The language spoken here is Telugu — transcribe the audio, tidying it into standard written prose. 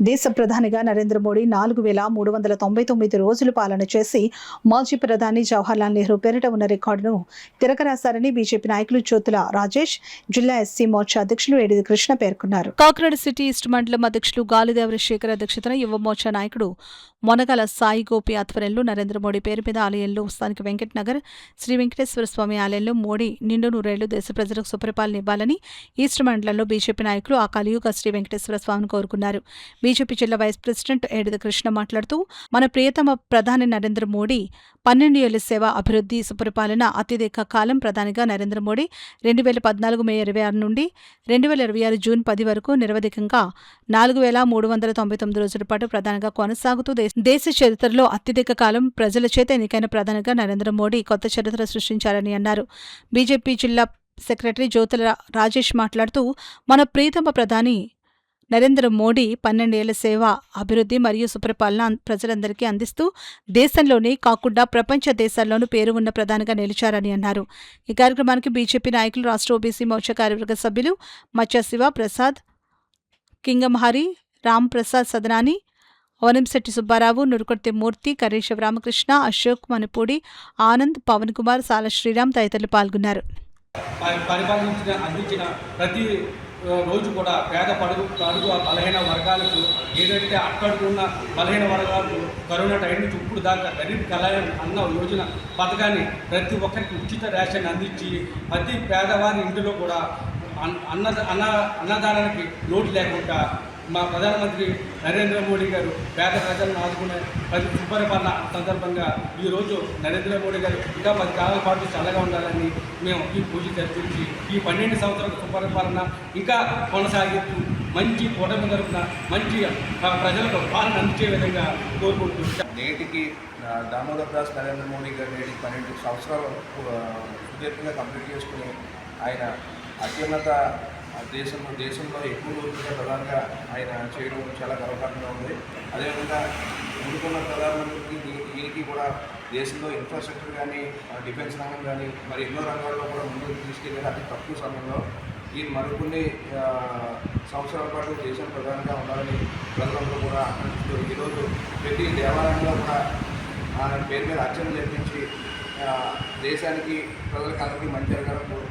దేశ ప్రధానిగా నరేంద్ర మోడీ 4,399 రోజులు పాలన చేసి మాజీ ప్రధాని జవహర్లాల్ నెహ్రూ పేరిట ఉన్న రికార్డును తిరగరాశారని బీజేపీ నాయకులు జ్యోతుల రాజేష్, జిల్లా ఎస్సీ మోర్చా అధ్యక్షులు ఏడిది కృష్ణ పేర్కొన్నారు. కాకినాడ సిటీ ఈస్ట్ మండలం అధ్యక్షులు గాలిదేవర శేఖర్ అధ్యక్షతన యువ మోర్చా నాయకుడు మొనగల సాయి గోపి ఆధ్వర్యంలో నరేంద్ర మోడీ పేరు మీద ఆలయంలో స్థానిక వెంకట్ నగర్ శ్రీ వెంకటేశ్వర స్వామి ఆలయంలో మోడీ నిండు నూరేళ్లు దేశ ప్రజలకు సుపరిపాలన ఇవ్వాలని ఈస్ట్ మండలంలో బీజేపీ నాయకులు ఆ కలియుగ శ్రీ వెంకటేశ్వర స్వామిని కోరుకున్నారు. బీజేపీ జిల్లా వైస్ ప్రెసిడెంట్ ఏడిది కృష్ణ మాట్లాడుతూ మన ప్రియతమ ప్రధాని నరేంద్ర మోడీ 12 ఏళ్ల సేవ, అభివృద్ధి, సుపరిపాలన, అత్యధిక కాలం ప్రధానిగా నరేంద్ర మోడీ 2014 మే 26 నుండి 2026 జూన్ 10 వరకు నిరవధికంగా 4,399 రోజుల పాటు ప్రధానిగా కొనసాగుతూ దేశ చరిత్రలో అత్యధిక కాలం ప్రజల చేత ఎన్నికైన ప్రధానిగా నరేంద్ర మోడీ కొత్త చరిత్ర సృష్టించారని అన్నారు. బీజేపీ జిల్లా సెక్రటరీ జ్యోతుల రాజేష్ మాట్లాడుతూ మన ప్రియతమ ప్రధాని నరేంద్ర మోడీ 12 ఏళ్ల సేవ, అభివృద్ధి మరియు సుపరిపాలన ప్రజలందరికీ అందిస్తూ దేశంలోనే కాకుండా ప్రపంచ దేశాల్లోనూ పేరు ఉన్న ప్రధానిగా నిలిచారని అన్నారు. ఈ కార్యక్రమానికి బీజేపీ నాయకులు, రాష్ట్ర ఓబీసీ మోర్చా కార్యవర్గ సభ్యులు మచ్చ శివ ప్రసాద్, కింగంహరి, రామ్ ప్రసాద్ సదనాని, వనంశెట్టి సుబ్బారావు, నురుకొర్తి మూర్తి, కర్రీ శివరామకృష్ణ, అశోక్, మణిపూడి ఆనంద్, పవన్ కుమార్, సాల శ్రీరామ్ తదితరులు పాల్గొన్నారు. అందించిన ప్రతి రోజు కూడా పేద అడుగు బలహీన వర్గాలకు, ఏదైతే అట్టడుగున్న బలహీన వర్గాలకు కరోనా టైం నుంచి ఇప్పుడు దాకా గరీబ్ కళ్యాణ్ అన్న యోజన పథకాన్ని ప్రతి ఒక్కరికి ఉచిత రేషన్ అందించి ప్రతి పేదవారి ఇంటిలో కూడా అన్నదానానికి లోటు లేకుండా మా ప్రధానమంత్రి నరేంద్ర మోడీ గారు పేద ప్రజలను ఆదుకునే ప్రతి సుపరిపాలన సందర్భంగా ఈరోజు నరేంద్ర మోడీ గారు ఇంకా 10 కాలాల పాటు చల్లగా ఉండాలని మేము ఈ పూజ జరిపించి ఈ 12 సంవత్సరాల సుపరిపాలన ఇంకా కొనసాగిస్తూ మంచి కూటమి తరపున మంచి ప్రజలకు పాలన అందించే విధంగా కోరుకుంటున్నాం. నేటికి దామోదర్ దాస్ నరేంద్ర మోడీ గారు నేటికి 12 సంవత్సరాలు సుదీర్ఘంగా కంప్లీట్ చేసుకుని ఆయన అత్యున్నత దేశంలో ఎక్కువ రోజులుగా ప్రధానంగా ఆయన చేయడం చాలా గర్వకారణంగా ఉంది. అదేవిధంగా ముందుకున్న ప్రధానమంత్రికి ఈయనకి కూడా దేశంలో ఇన్ఫ్రాస్ట్రక్చర్ కానీ, డిఫెన్స్ రంగం కానీ, మరి ఎన్నో రంగాల్లో కూడా ముందుకు తీసుకెళ్ళి అతి తక్కువ సమయంలో ఈయన మరికొన్ని సంవత్సరాల పాటు దేశం ప్రధానంగా ఉండాలని ప్రజలందరూ కూడా ఆకాంక్షిస్తూ ఈరోజు ప్రతి దేవాలయంలో కూడా ఆయన పేరు మీద అర్చన జరిపించి దేశానికి, ప్రజలకు అందరికీ మంచి జరగాలని